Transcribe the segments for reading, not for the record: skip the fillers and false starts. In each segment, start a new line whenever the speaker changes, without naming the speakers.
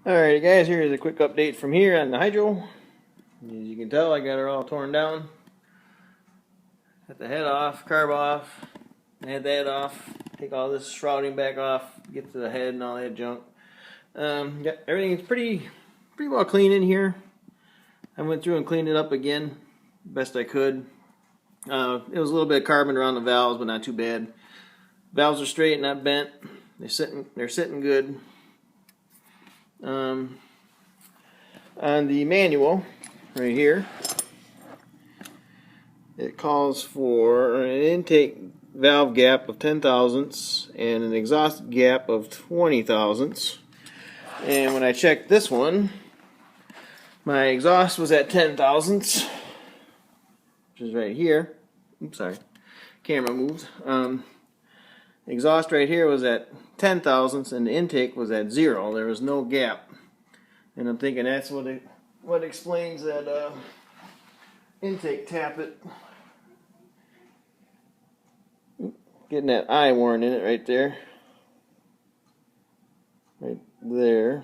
Alright guys, here's a quick update from here on the hydro. As you can tell, I got her all torn down. Got the head off, carb off, I had that off, take all this shrouding back off, get to the head and all that junk. Got everything's pretty well clean in here. I went through and cleaned it up again, best I could. It was a little bit of carbon around the valves, but not too bad. Valves are straight, not bent. They're sitting good. On the manual right here, it calls for an intake valve gap of 10 thousandths and an exhaust gap of 20 thousandths. And when I checked this one, my exhaust was at 10 thousandths, which is right here. Oops, sorry, camera moved. Exhaust right here was at 10 thousandths and the intake was at 0. There was no gap, and I'm thinking that's what explains that intake tappet. Getting that eye worn in it right there. Right there.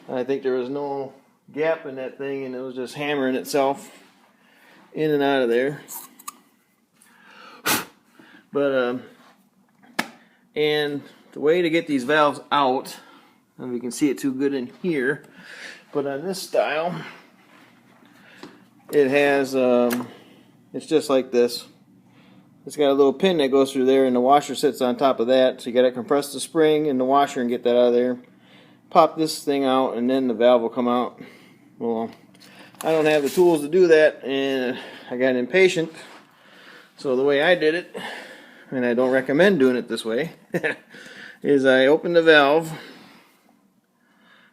I think there was no gap in that thing, and it was just hammering itself in and out of there. But and the way to get these valves out, and we can see it too good in here, but on this style, it has, it's just like this. It's got a little pin that goes through there, and the washer sits on top of that, so you got to compress the spring in the washer and get that out of there. Pop this thing out, and then the valve will come out. Well, I don't have the tools to do that, and I got impatient, so the way I did it, and I don't recommend doing it this way, is I opened the valve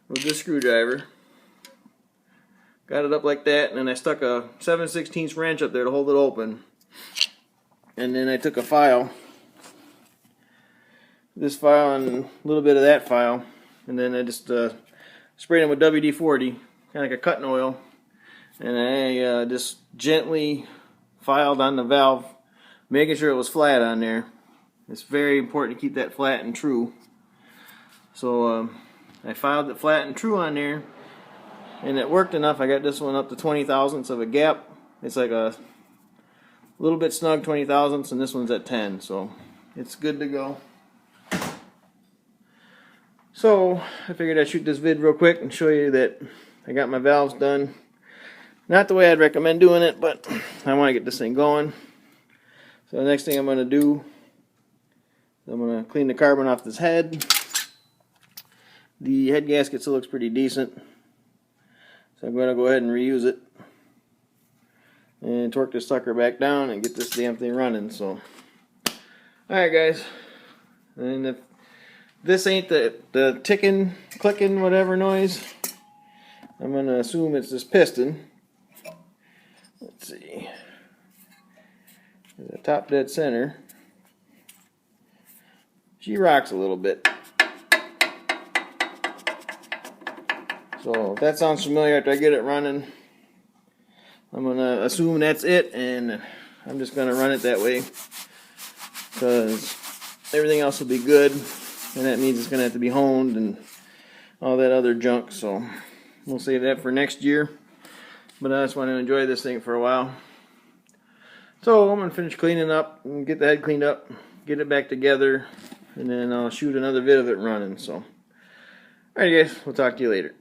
with this screwdriver, got it up like that, and then I stuck a 7/16 wrench up there to hold it open. And then I took a file, this file and a little bit of that file, and then I just sprayed them with WD-40, kind of like a cutting oil, and I just gently filed on the valve, making sure it was flat on there. It's very important to keep that flat and true. So I filed it flat and true on there, and it worked enough. I got this one up to 20 thousandths of a gap. It's like a little bit snug 20 thousandths, and this one's at 10, so it's good to go. So I figured I'd shoot this vid real quick and show you that I got my valves done. Not the way I'd recommend doing it, but I want to get this thing going. So the next thing I'm going to do, I'm going to clean the carbon off this head. The head gasket still looks pretty decent, so I'm going to go ahead and reuse it and torque this sucker back down and get this damn thing running. So, alright guys, and if this ain't the ticking, clicking, whatever noise, I'm going to assume it's this piston. Let's see, the top dead center, she rocks a little bit. So if that sounds familiar after I get it running, I'm going to assume that's it, and I'm just going to run it that way, because everything else will be good, and that means it's going to have to be honed and all that other junk. So we'll save that for next year, but I just want to enjoy this thing for a while. So I'm going to finish cleaning up and get the head cleaned up, get it back together, and then I'll shoot another vid of it running. So alright guys, we'll talk to you later.